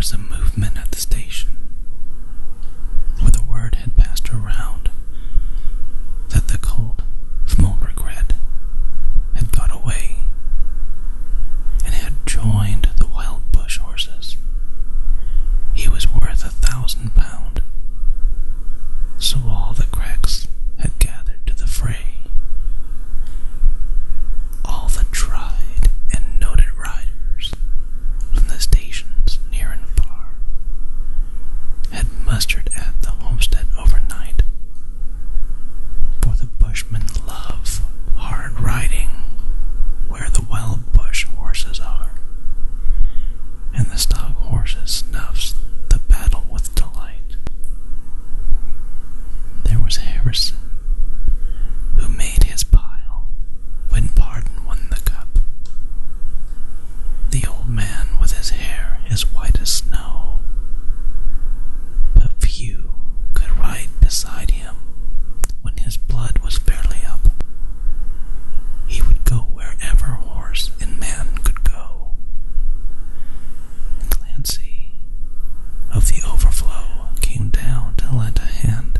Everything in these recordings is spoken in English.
was a movement at the station, for the word had passed around that the colt from old regret had got away and had joined the wild bush horses. He was worth £1,000, so all the cracks had gathered to the fray. All the tried and noted riders from the stations near and far had mustered at the homestead overnight, for the bushmen love hard riding where the wild bush horses are, and the stock horses snuffs the battle with delight. There was Harrison, who made his pile when Pardon won the cup. The old man with his hair as white as snow, but few could ride beside him when his blood was fairly up. He would go wherever horse and man could go. And Clancy of the Overflow came down to lend a hand.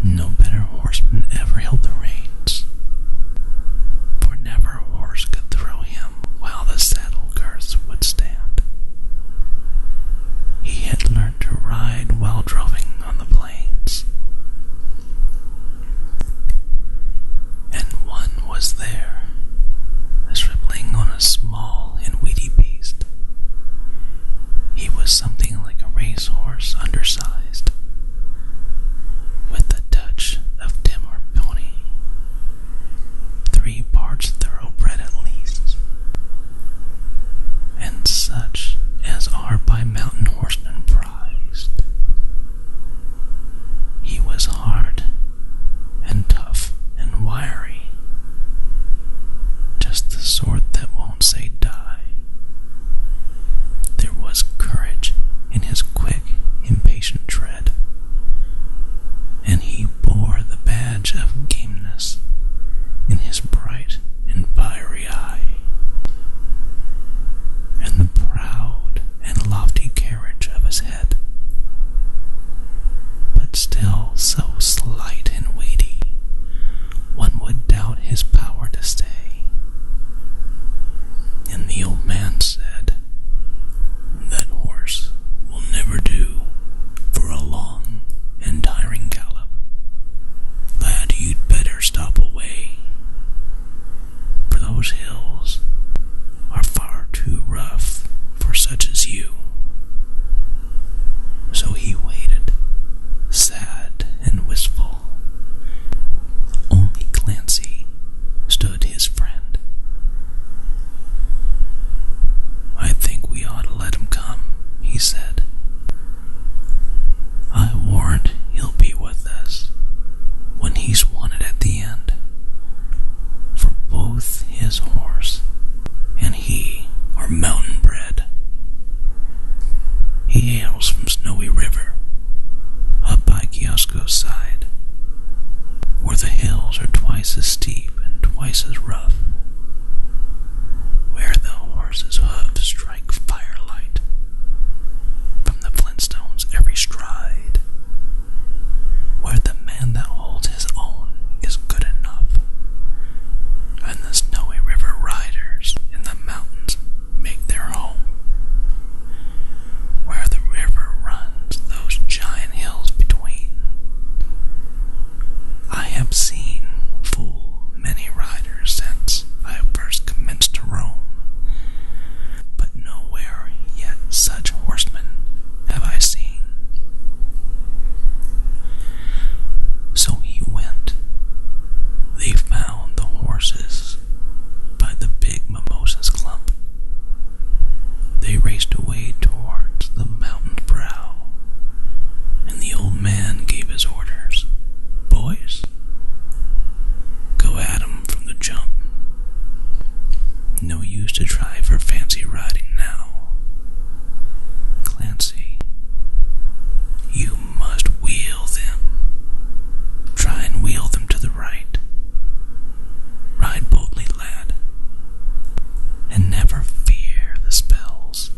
No better horseman ever held the reins, for never a horse could throw him while the saddle girths would stand. He had learned to ride while droving on the plains, and one was there, scribbling on a small and weedy beast. He was something like a racehorse, undersized, with the touch of timor pony, 3 parts thoroughbred at least, and such as are by mountain horsemen prized. He was hard and tough and wiry, just the sort that won't say die. There was courage in his quick, impatient tread, and he bore the badge of gameness in his bright and fiery eye, and the proud and lofty carriage of his head, but still so slight and weighty, one would doubt his power to stay. And the old man said, "That horse will never do for a long and tiring gallop. Lad, you'd better stop away, for those hills are far too rough for such as you." So he waited, sad and wistful. Only Clancy stood his friend. "I think we ought to let him come," he said. "I warrant he'll be with us when he's wanted at the end, for both his horse and he are mountain bred. He hails from Snowy River, up by Kiosko's side, where the hills are twice as steep and twice as rough, where the horse's hooves strike firelight from the flintstones every stride, where the man that holds his own is good enough, and the Snowy River riders in the mountains make their home, where the river runs those giant hills between. I have seen full many riders since I first commenced to roam, but nowhere yet such horsemen have I seen." So he went. They found the horses by the big mimosas clump. They raced away towards the mountain's brow, and the old man gave his orders. "Boys, go at 'em from the jump. No use to try for fancy riding now. Clancy, you must wheel them. Try and wheel them to the right. Ride boldly, lad, and never fear the spells.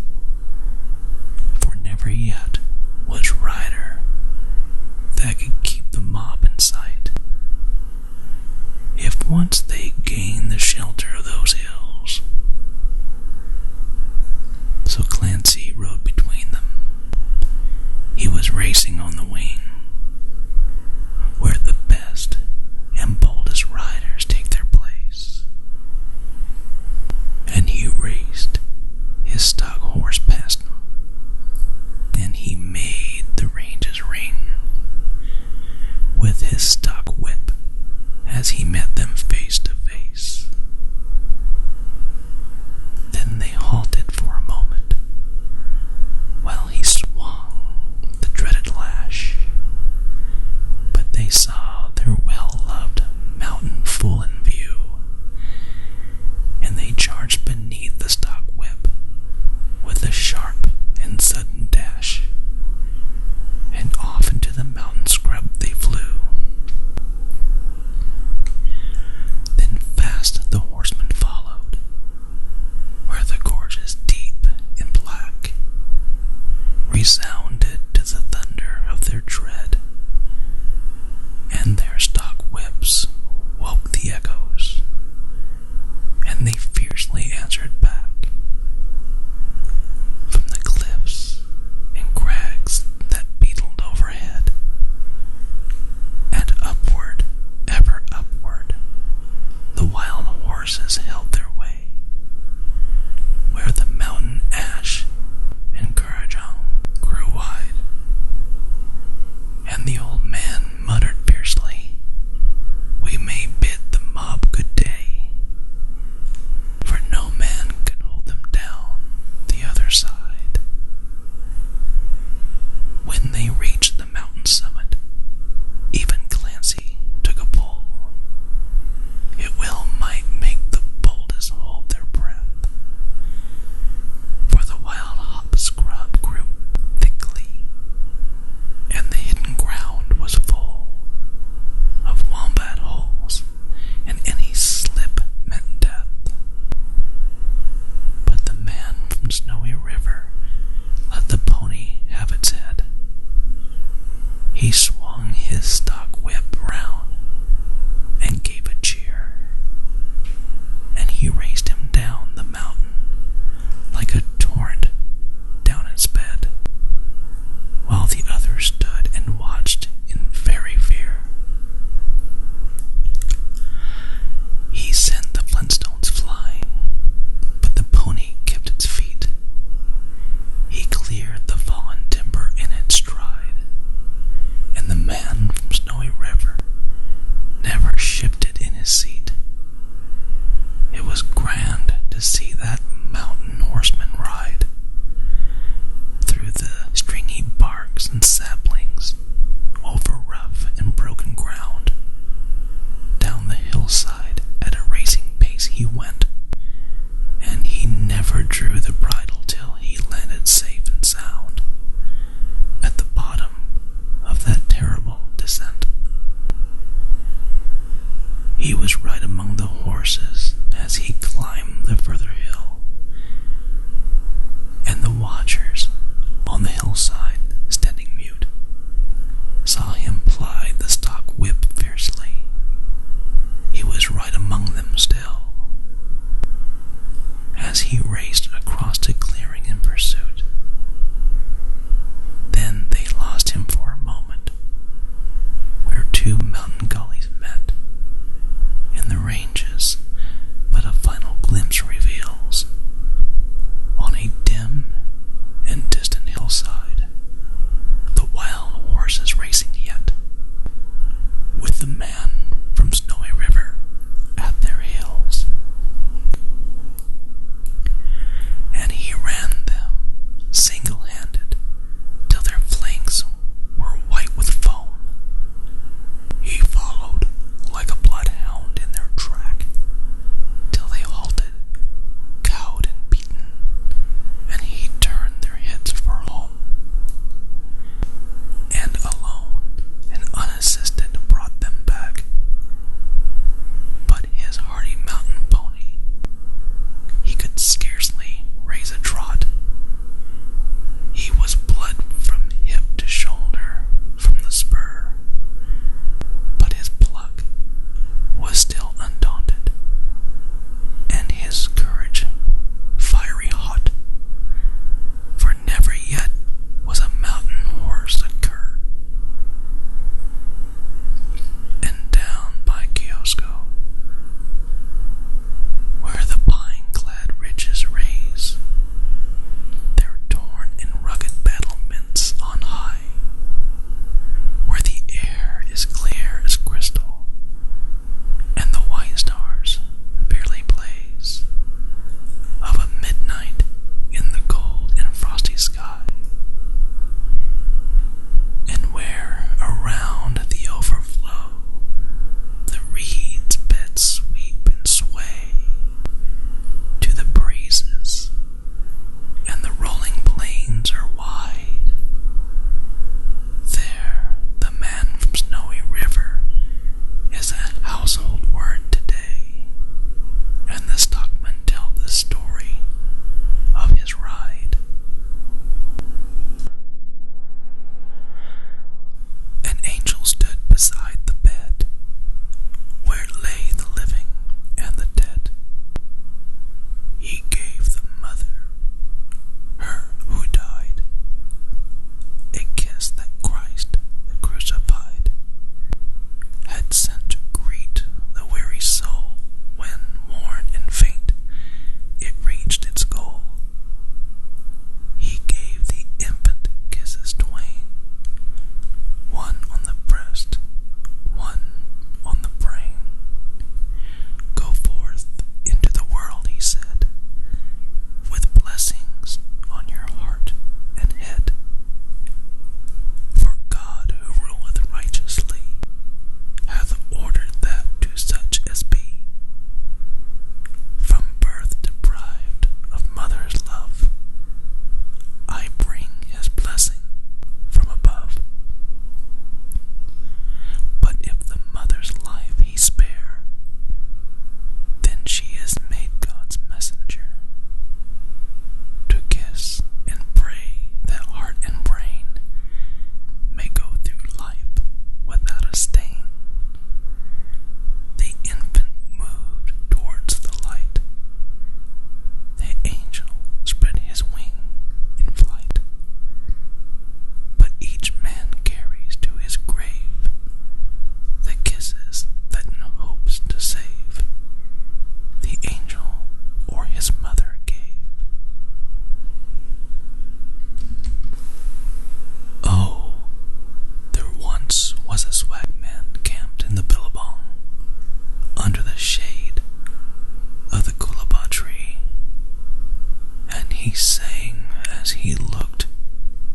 he sang as he looked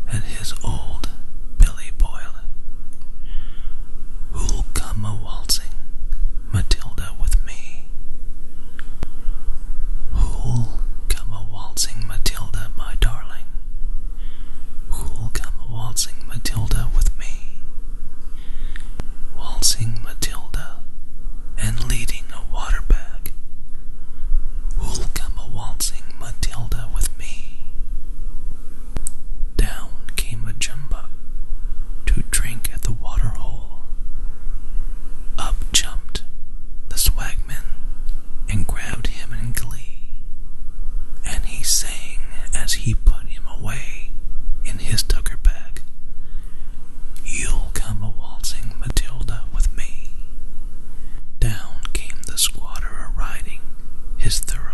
at his old Billy Boyle. Who'll come a-waltzing Matilda with me? Who'll come a-waltzing Matilda, my darling? Who'll come a-waltzing Matilda with me? Waltzing Matilda and leading a water bag. Who'll come a-waltzing Matilda with me? Down came a jumbuck to drink at the water hole. Up jumped the swagman and grabbed him in glee, and he sang as he put him away in his tucker bag. You'll come a-waltzing Matilda with me. Down came the squatter a-riding his thoroughbred.